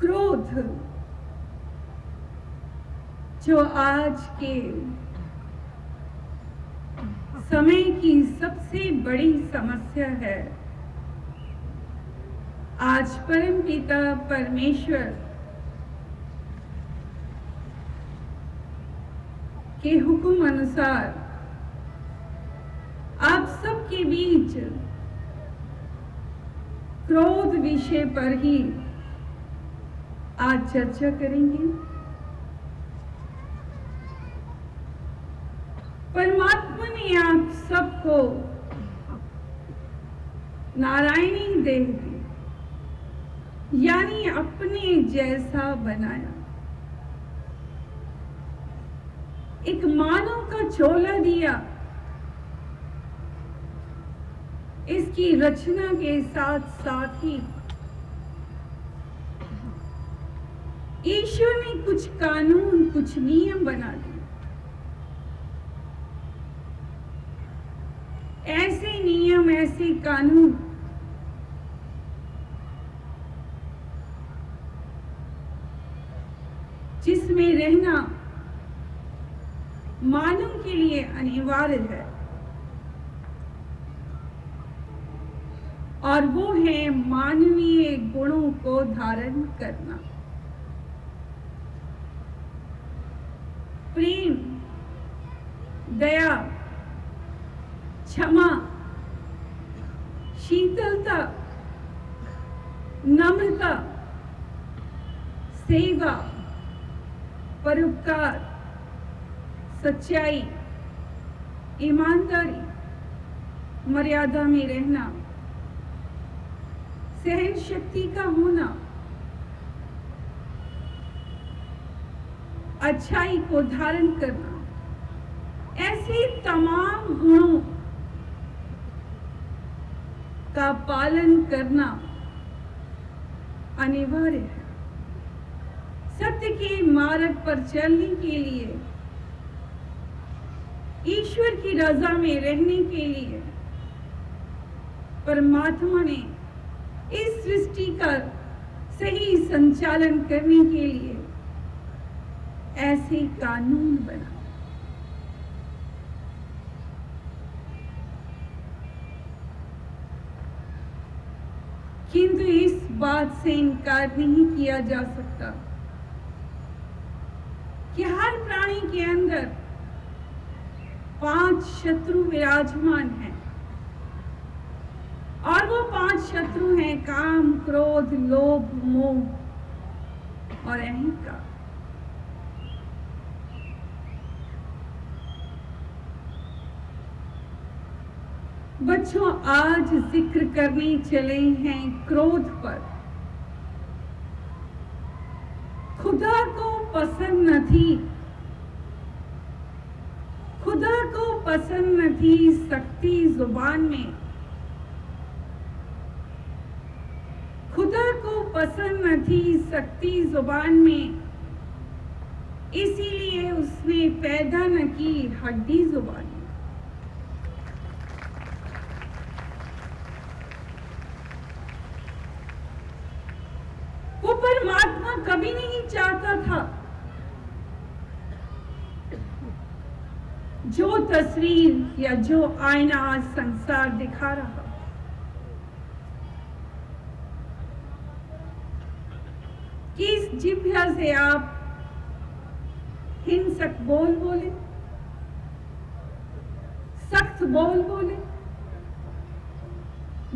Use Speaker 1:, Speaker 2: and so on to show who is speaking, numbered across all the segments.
Speaker 1: क्रोध जो आज के समय की सबसे बड़ी समस्या है, आज परम पिता परमेश्वर के हुक्म अनुसार आप सबके बीच क्रोध विषय पर ही आज चर्चा करेंगे। परमात्मा ने आप सबको नारायणी देह दी, यानी अपने जैसा बनाया। एक मानव का चोला दिया। इसकी रचना के साथ साथ ही ईश्वर ने कुछ कानून, कुछ नियम बना दिए। ऐसे नियम, ऐसे कानून जिसमें रहना मानव के लिए अनिवार्य है, और वो है मानवीय गुणों को धारण करना। प्रेम, दया, क्षमा, शीतलता, नम्रता, सेवा, परोपकार, सच्चाई, ईमानदारी, मर्यादा में रहना, सहन शक्ति का होना, अच्छाई को धारण करना, ऐसे तमाम गुणों का पालन करना अनिवार्य है। सत्य के मार्ग पर चलने के लिए, ईश्वर की रजा में रहने के लिए परमात्मा ने इस सृष्टि का सही संचालन करने के लिए ऐसे कानून बना। किंतु इस बात से इनकार नहीं किया जा सकता कि हर प्राणी के अंदर 5 शत्रु विराजमान हैं, और वो 5 शत्रु हैं काम, क्रोध, लोभ, मोह और अहंकार। बच्चों, आज जिक्र करने चले हैं क्रोध पर। खुदा को पसंद न थी, खुदा को पसंद न थी सख्ती जुबान में, खुदा को पसंद न थी सख्ती जुबान में, इसीलिए उसने पैदा न की हड्डी जुबान में। वो परमात्मा कभी नहीं चाहता था जो तस्वीर या जो आईना आज संसार दिखा रहा, कि इस जिह्वा से आप हिंसक बोल बोले, सख्त बोल बोले,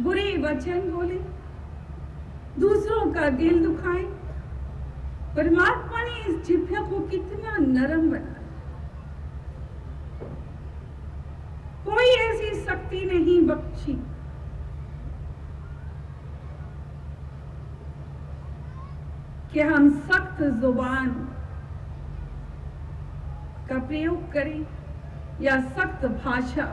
Speaker 1: बुरे वचन बोले, दूसरों का दिल दुखाए। परमात्मा ने इस जिह्वा को कितना नरम बनाया। कोई ऐसी शक्ति नहीं बख्शी कि हम सख्त जुबान का प्रयोग करें या सख्त भाषा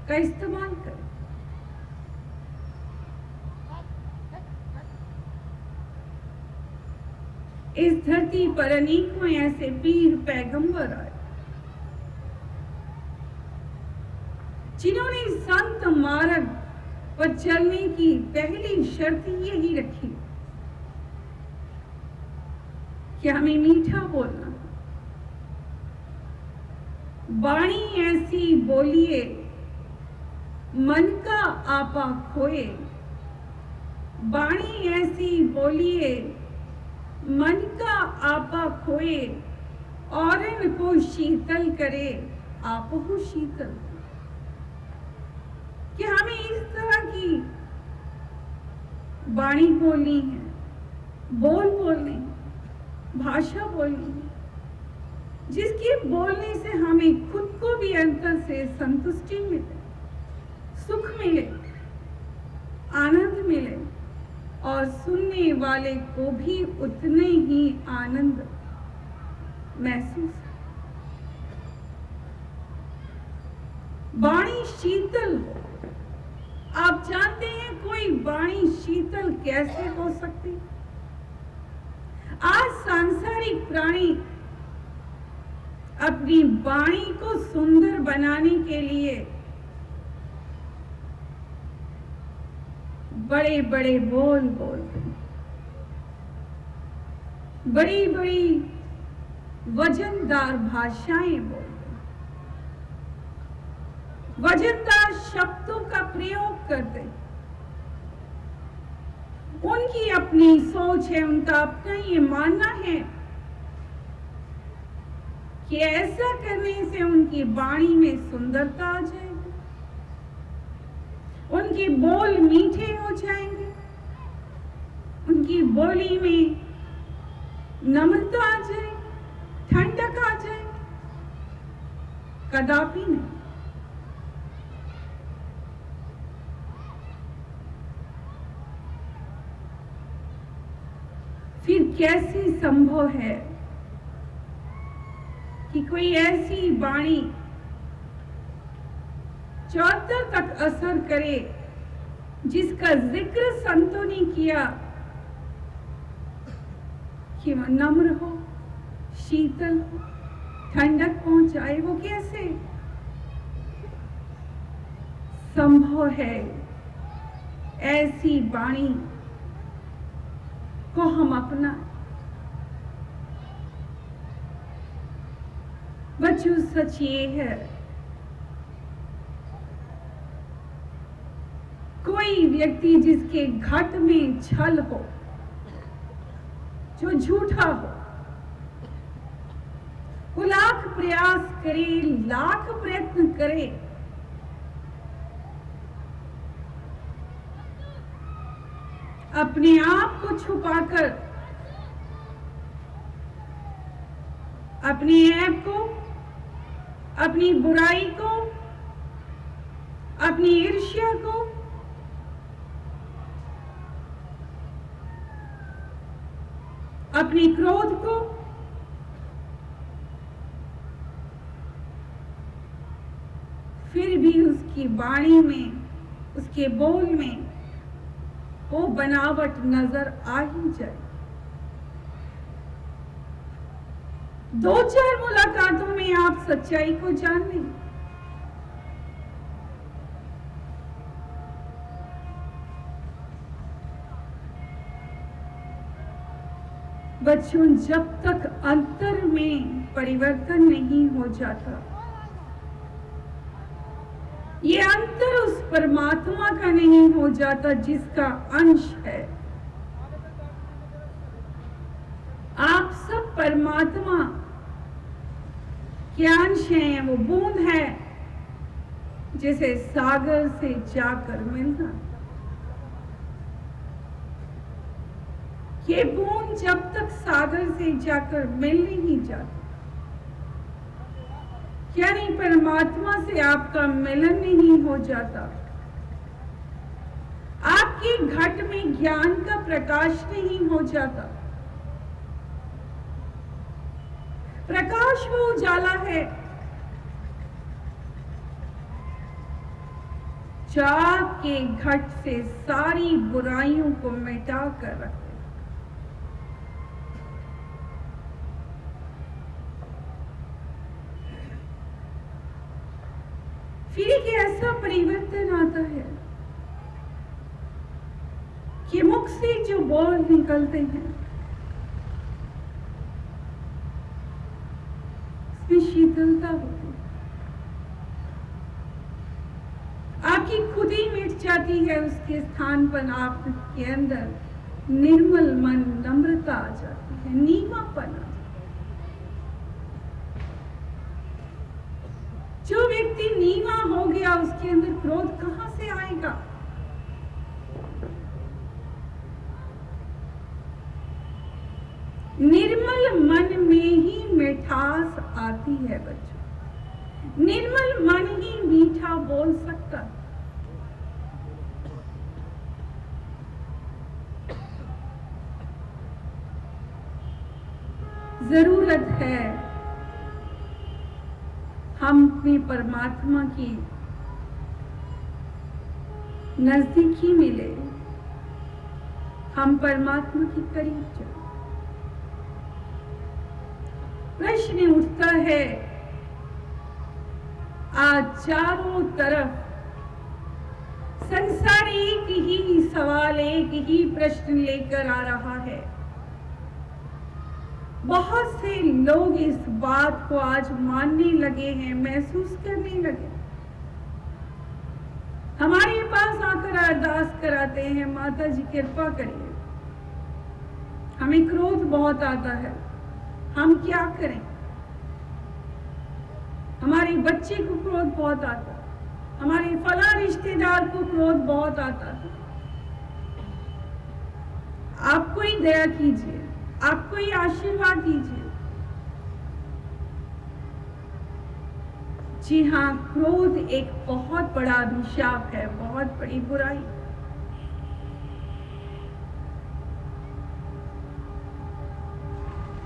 Speaker 1: का इस्तेमाल करें। इस धरती पर अनेकों ऐसे पीर पैगंबर आए जिन्होंने संत मार्ग पर चलने की पहली शर्त यही रखी कि हमें मीठा बोलना, वाणी ऐसी बोलिए मन का आपा खोए, वाणी ऐसी बोलिए मन का आपा खोए, और इनको शीतल करे आप हो शीतल। कि हमें इस तरह की वाणी बोलनी है, बोल बोलने, भाषा बोलनी है, जिसके बोलने से हमें खुद को भी अंतर से संतुष्टि मिले, सुख मिले, आनंद मिले, और सुनने वाले को भी उतने ही आनंद महसूस। वाणी शीतल हो। आप जानते हैं कोई वाणी शीतल कैसे हो सकती? आज सांसारिक प्राणी अपनी वाणी को सुंदर बनाने के लिए बड़े बड़े बोल बोलते हैं, बड़ी बड़ी वजनदार भाषाएं बोलते हैं, वजनदार शब्दों का प्रयोग करते हैं। उनकी अपनी सोच है, उनका अपना ये मानना है कि ऐसा करने से उनकी वाणी में सुंदरता आ जाएगी, उनके बोल मीठे हो जाएंगे, उनकी बोली में नम्रता आ जाएगी, ठंडक आ जाएगी। कदापि नहीं। फिर कैसे संभव है कि कोई ऐसी वाणी चौतर तक असर करे जिसका जिक्र संतों ने किया कि वह नम्र हो, शीतल हो, ठंडक पहुंचाए? वो कैसे संभव है? ऐसी वाणी को हम अपना। बच्चों, सच ये है, कोई व्यक्ति जिसके घट में छल हो, जो झूठा हो, वो लाख प्रयास करे, लाख प्रयत्न करे, अपने आप को छुपाकर, अपने ऐब को, अपनी बुराई को, अपनी ईर्ष्या को, अपने क्रोध को, फिर भी उसकी वाणी में, उसके बोल में वो बनावट नजर आ ही जाए। दो चार मुलाकातों में आप सच्चाई को जान लें। बच्चों, जब तक अंतर में परिवर्तन नहीं हो जाता, ये अंतर उस परमात्मा का नहीं हो जाता जिसका अंश है। आप सब परमात्मा के अंश हैं। वो बूंद है जैसे सागर से जाकर मिलना। ये बूंद जब तक सागर से जाकर मिल नहीं जाती, यानी परमात्मा से आपका मिलन नहीं हो जाता, आपके घट में ज्ञान का प्रकाश नहीं हो जाता। प्रकाश वो उजाला है जो आपके घट से सारी बुराइयों को मिटा कर रखे। फिर एक ऐसा परिवर्तन आता है कि मुख से जो बोल निकलते हैं शीतलता होती है, आपकी खुद ही मिट जाती है। उसके स्थान पर आपके अंदर निर्मल मन, नम्रता आ जाती है, नीवापन आ जाता है। जो व्यक्ति नीवा हो गया उसके अंदर क्रोध कहां से आएगा? निर्मल मन में ही मिठास आती है बच्चों। निर्मल मन ही मीठा बोल सकता है। जरूरत है हम अपने परमात्मा की नजदीकी मिले, हम परमात्मा के करीब चले। प्रश्न उठता है, आज चारों तरफ संसार एक ही सवाल, एक ही प्रश्न लेकर आ रहा है। बहुत से लोग इस बात को आज मानने लगे हैं, महसूस करने लगे। हमारे पास आकर अरदास कराते हैं, माता जी कृपा करिए, हमें क्रोध बहुत आता है, हम क्या करें? हमारे बच्चे को क्रोध बहुत आता है, हमारे फला रिश्तेदार को क्रोध बहुत आता है। आप कोई दया कीजिए, आप कोई आशीर्वाद दीजिए। जी हाँ, क्रोध एक बहुत बड़ा अभिशाप है, बहुत बड़ी बुराई।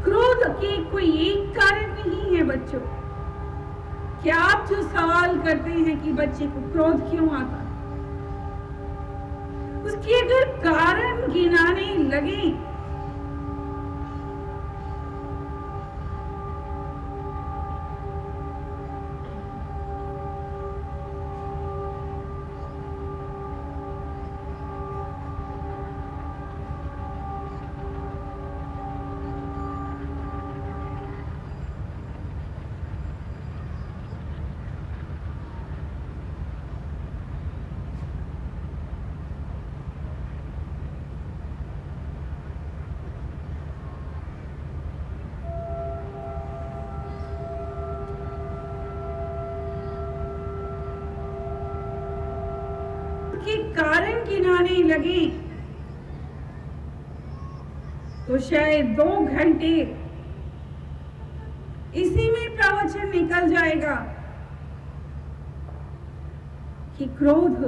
Speaker 1: क्रोध के कोई एक कारण नहीं है बच्चों। क्या आप जो सवाल करते हैं कि बच्चे को क्रोध क्यों आता है, उसके अगर कारण गिनाने लगे के कारण गिनाने लगे तो शायद 2 घंटे इसी में प्रवचन निकल जाएगा कि क्रोध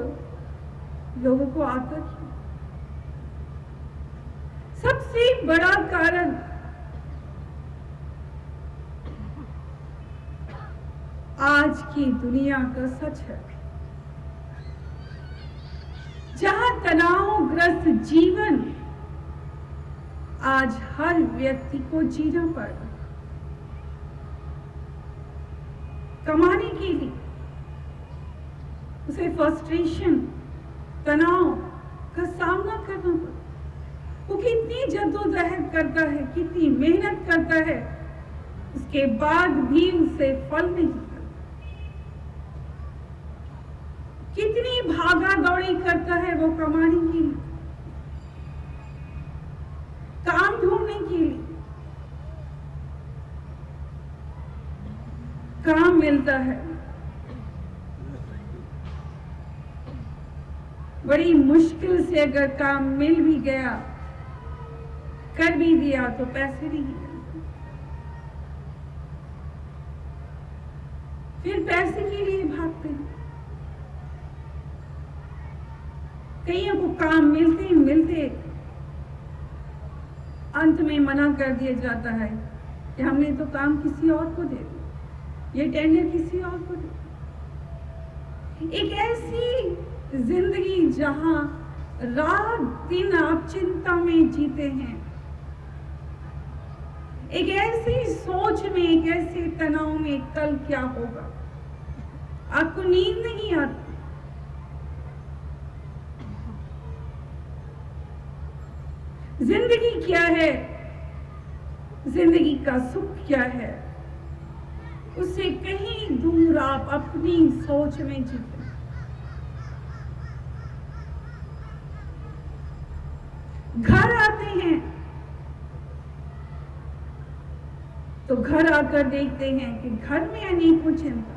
Speaker 1: लोगों को आता क्यों। सबसे बड़ा कारण आज की दुनिया का सच है, जहां तनावग्रस्त जीवन आज हर व्यक्ति को जीना पड़ रहा है। कमाने के लिए उसे फ्रस्ट्रेशन, तनाव का सामना करना पड़ता है। वो कितनी जद्दोजहद करता है, कितनी मेहनत करता है, उसके बाद भी उसे फल नहीं मिलता। कितनी भागा दौड़ी करता है वो कमाने के लिए, काम ढूंढने के लिए। काम मिलता है, बड़ी मुश्किल से अगर काम मिल भी गया, कर भी दिया तो पैसे नहीं मिलते। फिर पैसे के लिए भागते हैं। कईयों को काम मिलते मिलते अंत में मना कर दिया जाता है कि हमने तो काम किसी और को दे दिया, ये टेंडर किसी और को दे दिया। एक ऐसी जिंदगी जहां रात दिन आप चिंता में जीते हैं, एक ऐसी सोच में, एक ऐसे तनाव में कल क्या होगा, आपको नींद नहीं आती। जिंदगी क्या है, जिंदगी का सुख क्या है, उससे कहीं दूर आप अपनी सोच में जीते। घर आते हैं तो घर आकर देखते हैं कि घर में अनेकों चिंता,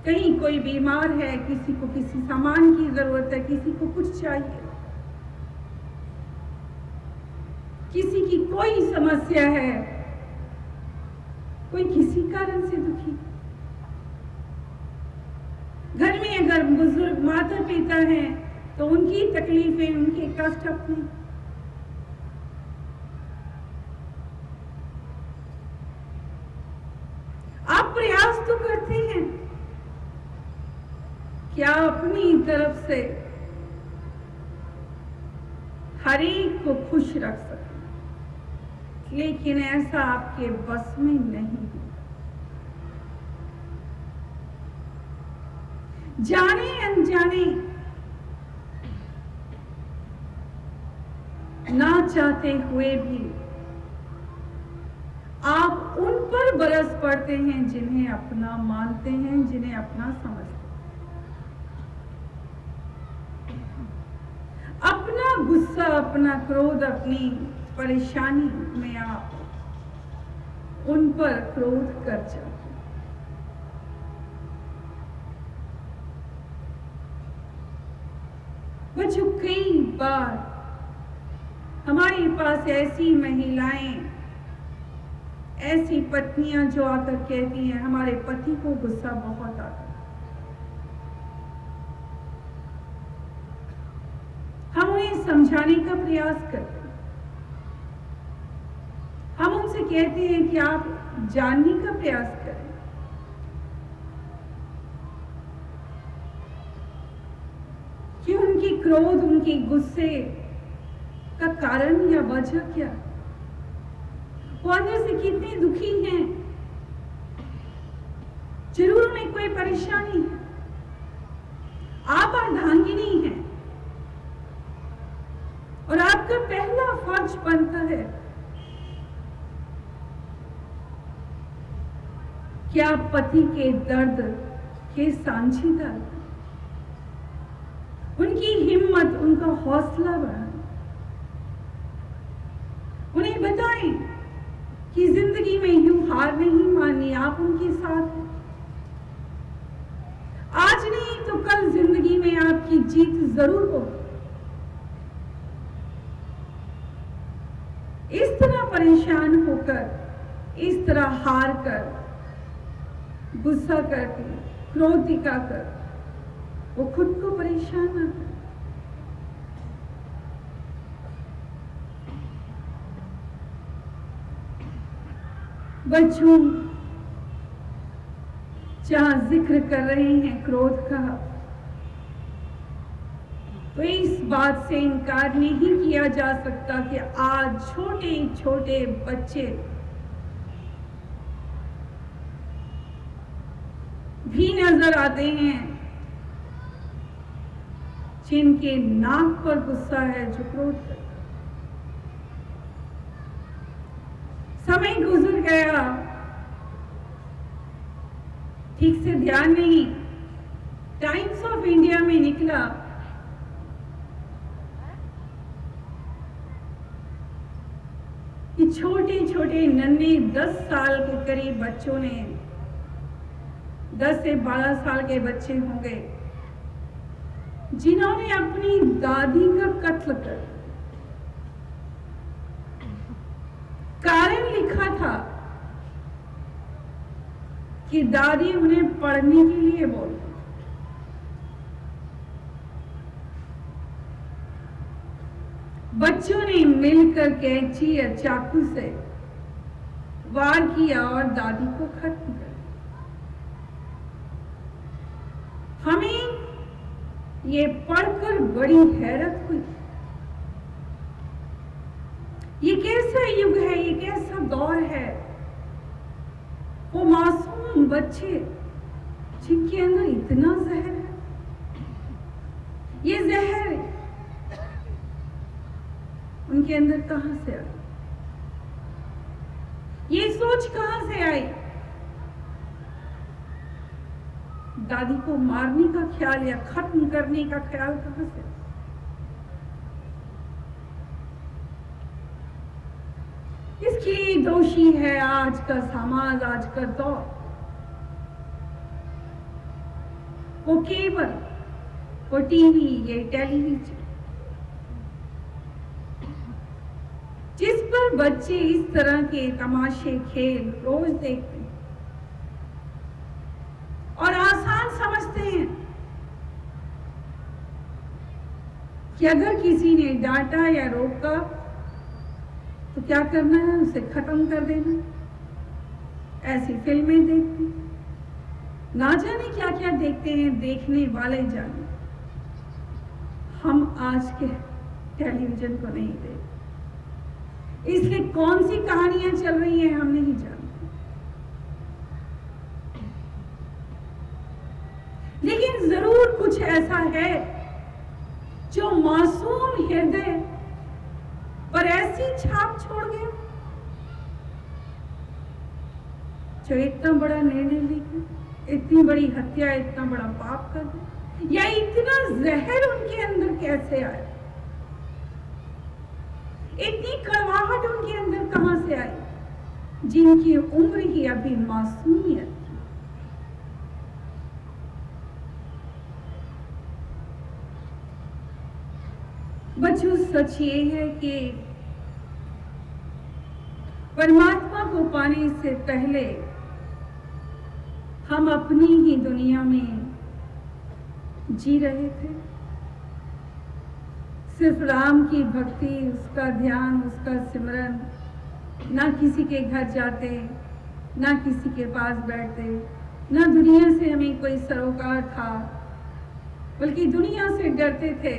Speaker 1: कहीं कोई बीमार है, किसी को किसी सामान की जरूरत है, किसी को कुछ चाहिए, किसी की कोई समस्या है, कोई किसी कारण से दुखी। घर में अगर बुजुर्ग माता पिता हैं तो उनकी तकलीफें, उनके कष्ट अपने। आप प्रयास तो करते हैं क्या अपनी तरफ से हर एक को खुश रख सके, लेकिन ऐसा आपके बस में नहीं है। जाने अनजाने, ना चाहते हुए भी आप उन पर बरस पड़ते हैं जिन्हें अपना मानते हैं, जिन्हें अपना समझते हैं। अपना गुस्सा, अपना क्रोध, अपनी परेशानी में आप उन पर क्रोध कर जाते हैं। बच्चों, कई बार हमारे पास ऐसी महिलाएं, ऐसी पत्नियां जो आकर कहती हैं हमारे पति को गुस्सा बहुत आता है। हम उन्हें समझाने का प्रयास करते हैं, हम उनसे कहते हैं कि आप जानने का प्रयास करें, कि उनकी क्रोध, उनकी गुस्से का कारण या वजह क्या, वो अंदर से कितने दुखी हैं। जरूर उन्हें कोई परेशानी है। आप अर्धांगिनी हैं और आपका पहला फर्ज बनता है कि आप पति के दर्द के साझीदार, उनकी हिम्मत, उनका हौसला बढ़ाएं, उन्हें बताएं कि जिंदगी में यूं हार नहीं माननी, आप उनके साथ हैं। आज नहीं तो कल जिंदगी में आपकी जीत जरूर होगी। इस तरह परेशान होकर, इस तरह हार कर, गुस्सा करके, क्रोध दिखाकर वो खुद को परेशान ना करे। बच्चों, जहां जिक्र कर रहे हैं क्रोध का, तो इस बात से इनकार नहीं किया जा सकता कि आज छोटे छोटे बच्चे भी नजर आते हैं जिनके नाक पर गुस्सा है, जो क्रोध करते। समय गुजर गया, ठीक से ध्यान नहीं, टाइम्स ऑफ इंडिया में निकला कि छोटे छोटे नन्हे 10 साल के करीब बच्चों ने, 10 से 12 साल के बच्चे होंगे, जिन्होंने अपनी दादी का कत्ल कर, कारण लिखा था कि दादी उन्हें पढ़ने के लिए बोलती। बच्चों ने मिलकर कैंची या चाकू से वार किया और दादी को खत्म कर दिया। हमें ये पढ़कर बड़ी हैरत हुई। ये कैसा युग है, ये कैसा दौर है। वो मासूम बच्चे जिनके अंदर इतना जहर है, ये जहर उनके अंदर कहां से आया? ये सोच कहां से आई? दादी को मारने का ख्याल या खत्म करने का ख्याल कहां से? इसके लिए दोषी है आज का समाज, आज का दौर। वो केवल वो टीवी, ये टेलीविजन, जिस पर बच्चे इस तरह के तमाशे खेल रोज देखते हैं और आसान समझते हैं कि अगर किसी ने डांटा या रोका तो क्या करना है, उसे खत्म कर देना। ऐसी फिल्में देखते हैं, ना जाने क्या क्या देखते हैं, देखने वाले जाने। हम आज के टेलीविजन को नहीं देखते, इसलिए कौन सी कहानियां चल रही हैं हम नहीं जानते। लेकिन जरूर कुछ ऐसा है जो मासूम हृदय पर ऐसी छाप छोड़ गया, जो इतना बड़ा निर्णय लेकर इतनी बड़ी हत्या, इतना बड़ा पाप कर दे, या इतना जहर उनके अंदर कैसे आया, इतनी कड़वाहट उनके अंदर कहां से आई, जिनकी उम्र ही अभी मासूमियत थी। बच्चों, सच ये है कि परमात्मा को पाने से पहले हम अपनी ही दुनिया में जी रहे थे। सिर्फ राम की भक्ति, उसका ध्यान, उसका सिमरन, ना किसी के घर जाते, ना किसी के पास बैठते, ना दुनिया से हमें कोई सरोकार था, बल्कि दुनिया से डरते थे